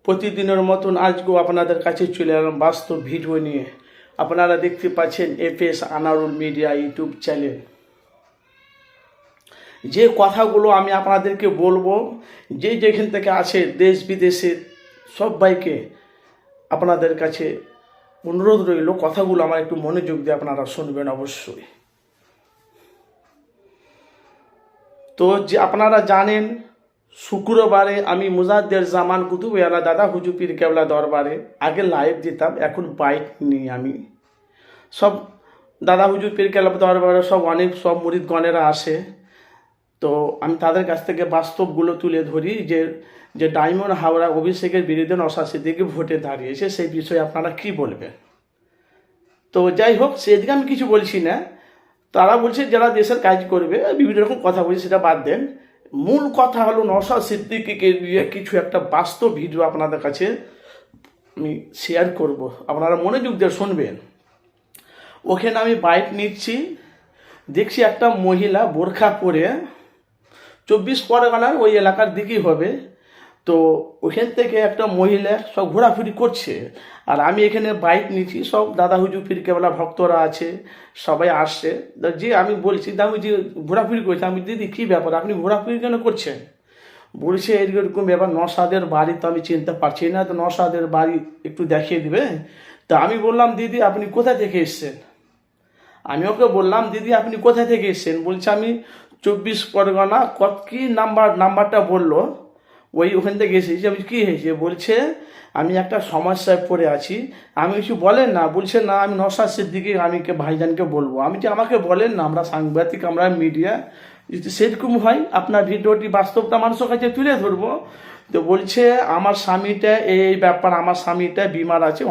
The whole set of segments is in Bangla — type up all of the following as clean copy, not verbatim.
প্রতিদিনের মতন আজকেও আপনাদের কাছে চলে এলাম বাস্তব ভিডিও নিয়ে। আপনারা দেখতে পাচ্ছেন FS Anarul media YouTube channel. যে কথাগুলো আমি আপনাদেরকে বলবো, যে যেখান থেকে আছে দেশ বিদেশে সবাইকে আপনাদের কাছে অনুরোধ রইল, কথাগুলো আমার একটু মনোযোগ দিয়ে আপনারা শুনবেন অবশ্যই। তো যে আপনারা জানেন, শুক্রবারে আমি মুজাদ্দের জামান কুতুবওয়ালা দাদা হুজুর পীর কেবলা দরবারে আগে লাইভ দিতাম, এখন বাইক নিই আমি। সব দাদা হুজুর পীর কেবলা দরবারে সব মুরিদগণেরা আসে, তো আমি তাদের কাছ থেকে বাস্তবগুলো তুলে ধরি যে ডায়মন্ড হাওড়া অভিষেকের বিরুদ্ধে নওশাদ সিদ্দিকী ভোটে দাঁড়িয়েছে, সেই বিষয়ে আপনারা কি বলবেন। তো যাই হোক, সেদিকে আমি কিছু বলছি না। তারা বলছে যারা দেশের কাজ করবে, বিভিন্ন রকম কথা বলছে, সেটা বাদ দেন। মূল কথা হলো নওশাদ সিদ্দিকীকে নিয়ে কিছু একটা বাস্তব ভিডিও আপনাদের কাছে আমি শেয়ার করব, আপনারা মনোযোগ দিয়ে শুনবেন। ওখানে আমি বাইক নিচ্ছি, দেখছি একটা মহিলা বোরখা পরে 24 পরগনার ওই এলাকার দিকেই হবে, তো ওখান থেকে একটা মহিলা সব ঘোরাফুরি করছে, আর আমি এখানে বাইক নিচ্ছি। সব দাদা হুজুর পীর কেবলা ভক্তরা আছে, সবাই আসছে। যে আমি বলছি, আমি যে ঘোরাফুরি করছি, আমি দিদি কী ব্যাপার, আপনি ঘোরাফুরি কেন করছেন? বলছে এরকম ব্যাপার, নওশাদের বাড়ি তো আমি চিনতে পারছি না, তো নওশাদের বাড়ি একটু দেখিয়ে দিবে। তা আমি বললাম, দিদি আপনি কোথা থেকে এসছেন? আমি ওকে বললাম, দিদি আপনি কোথা থেকে এসছেন? বলছে আমি 24 পরগনা। কি নাম্বারটা বললো, ওখান থেকে এসেছি। আমি কী হয়েছে? বলছে আমি একটা সমস্যায় পড়ে আছি। আমি কিছু বলেন না? বলছে না, আমি নওশাদ সিদ্দিকী ভাইজানকে বলবো। আমি যে আমাকে বলেন না, আমরা সাংবাদিক, আমরা মিডিয়া, যদি সেরকম হয় আপনার ভিডিওটি বাস্তবটা মানুষের কাছে তুলে ধরবো। তো বলছে আমার স্বামীটা এই ব্যাপার, আমার স্বামীটা বিমার আছে,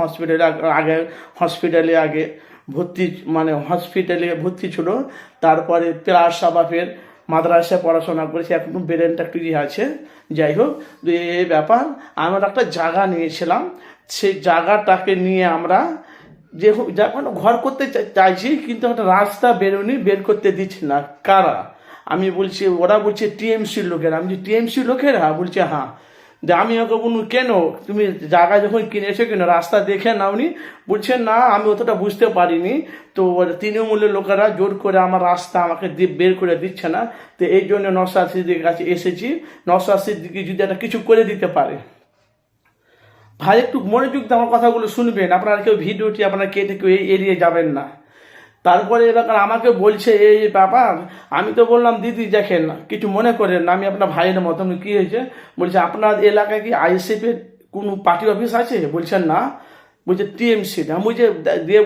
হসপিটালে আগে ভর্তি ছিল। তারপরে প্রার সাবাফের মাদ্রাসায় পড়াশোনা করেছে, এখন ব্রেনটা একটু আছে। যাই হোক, এই ব্যাপার, আমরা একটা জায়গা নিয়েছিলাম, সেই জায়গাটাকে নিয়ে আমরা যখন ঘর করতে চাইছি, কিন্তু একটা রাস্তা বের করতে দিচ্ছে না। কারা? আমি বলছি, ওরা বলছে টিএমসির লোকেরা। আমি টিএমসি লোকেরা? বলছে হ্যাঁ। যে আমি ওকে বলুন, কেন তুমি জায়গা যখন কিনেছো কেন রাস্তা দেখে নাওনি? বলছে না, আমি অতটা বুঝতে পারিনি, তো তৃণমূলের লোকেরা জোর করে আমার রাস্তা আমাকে বের করে দিচ্ছে না, তো এই জন্য নওশাদ সিদ্দিকীর কাছে এসেছি। নওশাদ সিদ্দিকী যদি একটা কিছু করে দিতে পারে। ভাই একটু মনোযোগ দিয়ে আমার কথাগুলো শুনবেন, আপনারা কেউ ভিডিওটি আপনারা কেটে কেউ এড়িয়ে যাবেন না। তারপরে এবার আমাকে বলছে এই ব্যাপার। আমি তো বললাম, দিদি দেখেন কিছু মনে করেন না, আমি আপনার ভাইয়ের মতন। কী হয়েছে? বলছে আপনার এলাকায় কি আইএসএফের কোনো পার্টি অফিস আছে? বলছেন না। বলছে টিএমসি। আমি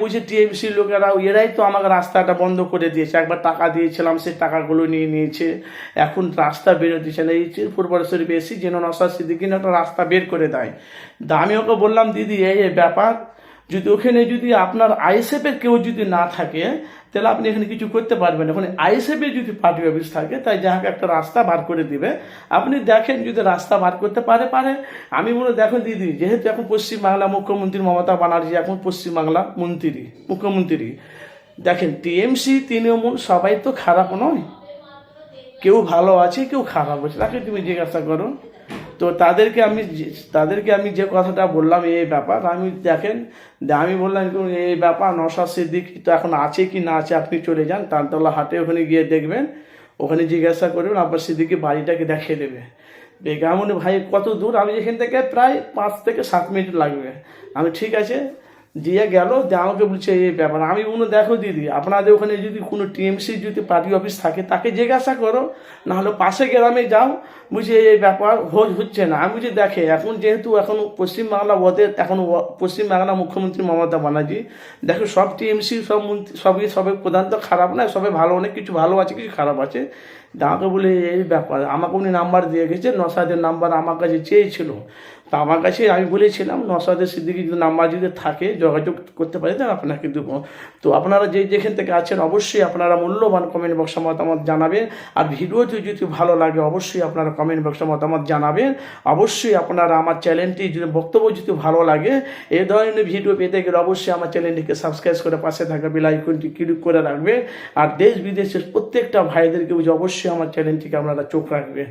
বলছি টিএমসির লোকেরা এরাই তো আমাকে রাস্তাটা বন্ধ করে দিয়েছে। একবার টাকা দিয়েছিলাম, সেই টাকাগুলো নিয়ে নিয়েছে, এখন রাস্তা বেরো দিচ্ছে না। এই ফুরফুরা শরীফে এসি যেন নওশাদ সিদ্দিকী একটা রাস্তা বের করে দেয়। আমি ওকে বললাম, দিদি এই ব্যাপার, যদি ওখানে যদি আপনার আইএসএফের কেউ যদি না থাকে, তাহলে আপনি এখানে কিছু করতে পারবেন। এখন আইএসএফের যদি পার্টি অফিস থাকে, তাই যাহাকে একটা রাস্তা বার করে দিবে। আপনি দেখেন যদি রাস্তা বার করতে পারে। আমি বলে, দেখুন দিদি, যেহেতু এখন পশ্চিমবাংলা মুখ্যমন্ত্রী মমতা ব্যানার্জি এখন পশ্চিমবাংলা মুখ্যমন্ত্রী, দেখেন টিএমসি তৃণমূল সবাই তো খারাপ নয়, কেউ ভালো আছে, কেউ খারাপ আছে, তাকে তুমি জিজ্ঞাসা করো। তো তাদেরকে আমি যে কথাটা বললাম এই ব্যাপার, আমি বললাম এই ব্যাপার, নওশাদ সিদ্দিকী তো এখন আছে কি না আছে, আপনি চলে যান তালতলা হাটে, ওখানে গিয়ে দেখবেন, ওখানে জিজ্ঞাসা করবেন, আপনার সিদ্দিকী বাড়িটাকে দেখিয়ে দেবে। বেগামনে ভাই কত দূর? আমি এখান থেকে প্রায় 5 থেকে 7 মিনিট লাগবে। আমি ঠিক আছে দিয়ে গেল, আমাকে বলছে এই ব্যাপার। আমি বলুন, দেখো দিদি, আপনাদের ওখানে যদি কোনো টিএমসি যদি পার্টি অফিস থাকে, তাকে জিজ্ঞাসা করো, নাহলে পাশে গ্রামে যাও। বুঝে এই ব্যাপার হচ্ছে না। আমি বুঝি দেখে এখন যেহেতু এখন পশ্চিমবাংলা পশ্চিমবাংলা মুখ্যমন্ত্রী মমতা ব্যানার্জি, দেখো সব টিএমসি সবই প্রধান তো খারাপ না, সবাই ভালো, অনেক কিছু ভালো আছে, কিছু খারাপ আছে। আমাকে বলে এই ব্যাপার, আমাকে উনি নাম্বার দিয়ে গেছে, নওশাদের নাম্বার আমার কাছে চেয়েছিল। তা আমার কাছে আমি বলেছিলাম নওশাদ সিদ্দিকী যদি নাম্বার যদি থাকে, যোগাযোগ করতে পারে, তাহলে আপনাকে দেবো। তো আপনারা যেখান থেকে আছেন, অবশ্যই আপনারা মূল্যবান কমেন্ট বক্সে মতামত জানাবেন। আর ভিডিওটি যদি ভালো লাগে, অবশ্যই আপনারা কমেন্ট বক্সে মতামত জানাবেন। অবশ্যই আপনারা আমার চ্যানেলটি যদি বক্তব্য যদি ভালো লাগে, এই ধরনের ভিডিও পেতে গেলে অবশ্যই আমার চ্যানেলটিকে সাবস্ক্রাইব করে পাশে থাকা বেল আইকনটি ক্লিক করে রাখবেন। আর দেশ বিদেশের প্রত্যেকটা ভাইদেরকে অবশ্যই আমার চ্যানেলটিকে আপনারা চোখ রাখবেন।